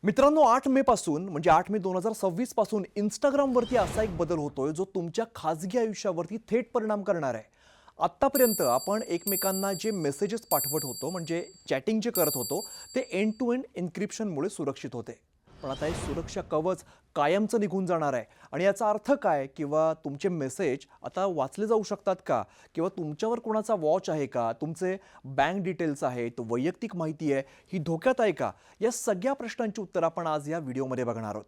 मित्रांनो, 8 मे पासून म्हणजे 8 मे 2026 पासून इंस्टाग्रामवरती असा एक बदल होतोय जो तुमच्या खाजगी आयुष्यावरती थेट परिणाम करणार आहे. आत्तापर्यंत आपण एकमेकांना जे मेसेजेस पाठवत होतो म्हणजे चॅटिंग जे करत होतो ते एंड टू एंड एन्क्रिप्शनमुळे सुरक्षित होते. पण आता हे सुरक्षा कवच कायमचं निघून जाणार आहे आणि याचा अर्थ काय किंवा तुमचे मेसेज आता वाचले जाऊ शकतात का किंवा तुमच्यावर कोणाचा वॉच आहे का, तुमचे बँक डिटेल्स आहेत, वैयक्तिक माहिती आहे ही धोक्यात आहे का, या सगळ्या प्रश्नांची उत्तर आपण आज या व्हिडिओमध्ये बघणार आहोत.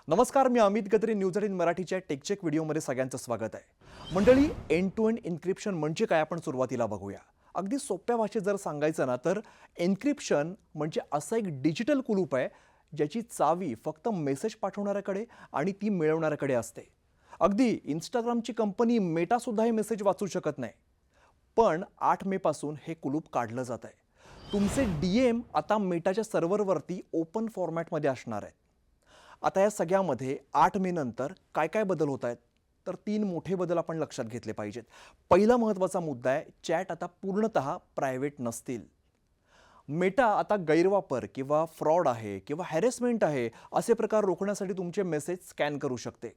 नमस्कार, मी अमित गद्रे. न्यूज 18 मराठीच्या टेकचेक व्हिडिओमध्ये सगळ्यांचं स्वागत आहे. मंडळी, एंड टू एंड एन्क्रिप्शन म्हणजे काय आपण सुरुवातीला बघूया. अगदी सोप्या भाषेत जर सांगायचं ना तर एन्क्रिप्शन म्हणजे असं एक डिजिटल कुलूप आहे ज्याची चावी फक्त मेसेज पाठवणाऱ्याकडे आणि ती मिळवणाऱ्याकडे असते. अगदी इंस्टाग्रामची कंपनी मेटासुद्धा हे मेसेज वाचू शकत नाही. पण 8 मे पासून हे कुलूप काढलं जात आहे. तुमचे DM आता मेटाच्या सर्व्हरवरती ओपन फॉर्मॅटमध्ये असणार आहेत. आता या सगळ्यामध्ये 8 मे नंतर काय काय बदल होत आहेत तर 3 मोठे बदल आपण लक्षात घेतले पाहिजेत. पहिला महत्त्वाचा मुद्दा आहे, चॅट आता पूर्णतः प्रायव्हेट नसतील. मेटा आता गैरवापर किंवा फ्रॉड आहे किंवा हॅरेसमेंट आहे असे प्रकार रोखण्यासाठी तुमचे मेसेज स्कॅन करू शकते.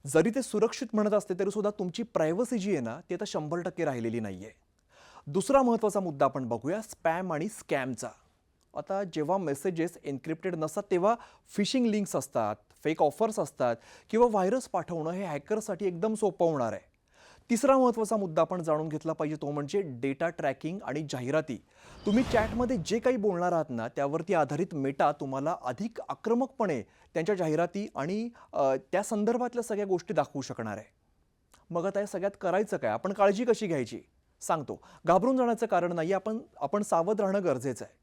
जरी ते सुरक्षित म्हणत असते तरी सुद्धा तुमची प्रायव्हसी जी आहे ना ती आता 100% राहिलेली नाही आहे. दुसरा महत्त्वाचा मुद्दा आपण बघूया, स्पॅम आणि स्कॅमचा. आता जेव्हा मेसेजेस एन्क्रिप्टेड नसतात तेव्हा फिशिंग लिंक्स असतात, फेक ऑफर्स असतात किंवा व्हायरस पाठवणं हे हॅकरसाठी एकदम सोपं होणार आहे. तिसरा महत्त्वाचा मुद्दा आपण जाणून घेतला पाहिजे तो म्हणजे डेटा ट्रॅकिंग आणि जाहिराती. तुम्ही चॅटमध्ये जे काही बोलणार आहात ना त्यावरती आधारित मेटा तुम्हाला अधिक आक्रमकपणे त्यांच्या जाहिराती आणि त्या संदर्भातल्या सगळ्या गोष्टी दाखवू शकणार आहे. मग आता या सगळ्यात करायचं काय, आपण काळजी कशी घ्यायची सांगतो. घाबरून जाण्याचं कारण नाही, आपण सावध राहणं गरजेचं आहे.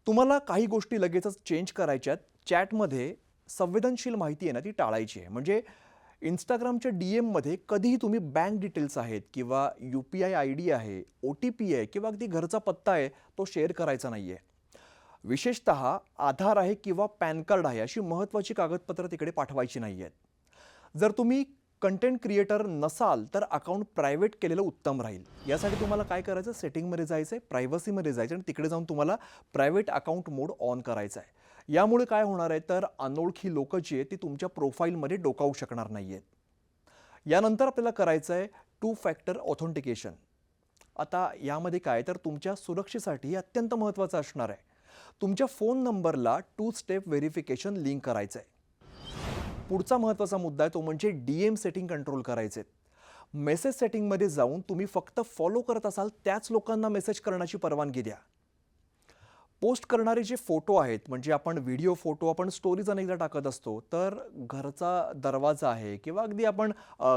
तुम्हाला काही गोष्टी लगेचच चेंज करायच्यात. चॅटमध्ये संवेदनशील माहिती आहे ना ती टाळायची आहे. म्हणजे इंस्टाग्रामच्या DM कधीही तुम्ही बँक डिटेल्स आहेत किंवा UPI ID आहे, OTP आहे किंवा अगदी घरचा पत्ता आहे तो शेअर करायचा नाही आहे. विशेषतः आधार आहे किंवा पॅन कार्ड आहे अशी महत्त्वाची कागदपत्रं तिकडे पाठवायची नाही आहेत. जर तुम्ही कंटेंट क्रिएटर नसाल तर अकाउंट प्रायव्हेट केलेलं उत्तम राहील. यासाठी तुम्हाला काय करायचं, सेटिंगमध्ये जायचं आहे, प्रायव्हसीमध्ये जायचं आणि तिकडे जाऊन तुम्हाला प्रायव्हेट अकाउंट मोड ऑन करायचा आहे. यामुळे काय होणार आहे तर अनोळखी लोक जी आहेत ती तुमच्या प्रोफाईलमध्ये डोकावू शकणार नाही आहेत. यानंतर आपल्याला करायचं आहे 2 फॅक्टर ऑथेंटिकेशन. आता यामध्ये काय तर तुमच्या सुरक्षेसाठी अत्यंत महत्त्वाचं असणार आहे. तुमच्या फोन नंबरला 2 स्टेप व्हेरिफिकेशन लिंक करायचं आहे. पुढचा महत्त्वाचा मुद्दा आहे तो म्हणजे DM सेटिंग कंट्रोल करायचे. मेसेज सेटिंगमध्ये जाऊन तुम्ही फक्त फॉलो करत असाल त्याच लोकांना मेसेज करण्याची परवानगी द्या. पोस्ट करणारे जे फोटो आहेत म्हणजे आपण व्हिडिओ फोटो आपण स्टोरीज अनेकदा टाकत असतो तर घरचा दरवाजा आहे किंवा अगदी आपण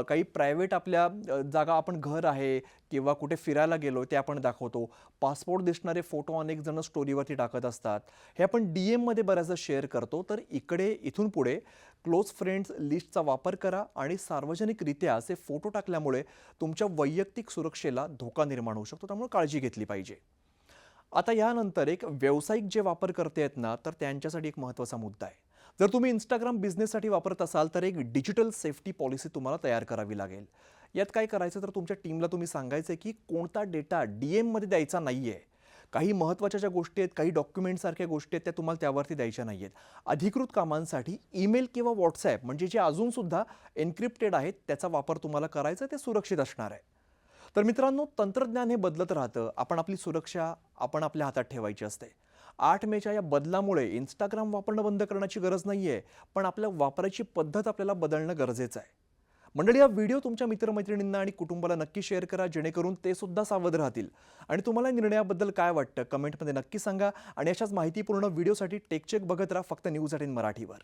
काही प्रायव्हेट आपल्या जागा, आपण घर आहे किंवा कुठे फिरायला गेलो ते आपण दाखवतो. पासपोर्ट दिसणारे फोटो अनेक जण स्टोरीवरती टाकत असतात. हे आपण DMमध्ये बऱ्याचदा शेअर करतो. तर इथून पुढे क्लोज फ्रेंड्स लिस्टचा वापर करा आणि सार्वजनिकरित्या असे फोटो टाकल्यामुळे तुमच्या वैयक्तिक सुरक्षेला धोका निर्माण होऊ शकतो. त्यामुळे काळजी घेतली पाहिजे. आता यानंतर एक व्यावसायिक जे वापरकर्ते आहेत ना तर त्यांच्यासाठी एक महत्त्वाचा मुद्दा आहे. जर तुम्ही इंस्टाग्राम बिझनेससाठी वापरत असाल तर एक डिजिटल सेफ्टी पॉलिसी तुम्हाला तयार करावी लागेल. यात काय करायचं तर तुमच्या टीमला तुम्ही सांगायचं की कोणता डेटा DMमध्ये द्यायचा नाही आहे. काही महत्त्वाच्या ज्या गोष्टी आहेत, काही डॉक्युमेंटसारख्या गोष्टी आहेत त्या तुम्हाला त्यावरती द्यायच्या नाही आहेत. अधिकृत कामांसाठी ईमेल किंवा WhatsApp म्हणजे जे अजूनसुद्धा एन्क्रिप्टेड आहेत त्याचा वापर तुम्हाला करायचा, ते सुरक्षित असणार आहे. तर मित्रांनो, तंत्रज्ञान हे बदलत राहतं. आपण आपली सुरक्षा आपल्या हातात ठेवायची असते. 8 मेच्या या बदलामुळे इंस्टाग्राम वापरणं बंद करण्याची गरज नाही आहे, पण आपल्या वापराची पद्धत आपल्याला बदलणं गरजेचं आहे. मंडळी, हा व्हिडिओ तुमच्या मित्रमैत्रिणींना आणि कुटुंबाला नक्की शेअर करा जेणेकरून ते सुद्धा सावध राहतील. आणि तुम्हाला या निर्णयाबद्दल काय वाटतं कमेंटमध्ये नक्की सांगा. आणि अशाच माहितीपूर्ण व्हिडिओसाठी टेकचेक बघत राहा फक्त न्यूज 18 मराठीवर.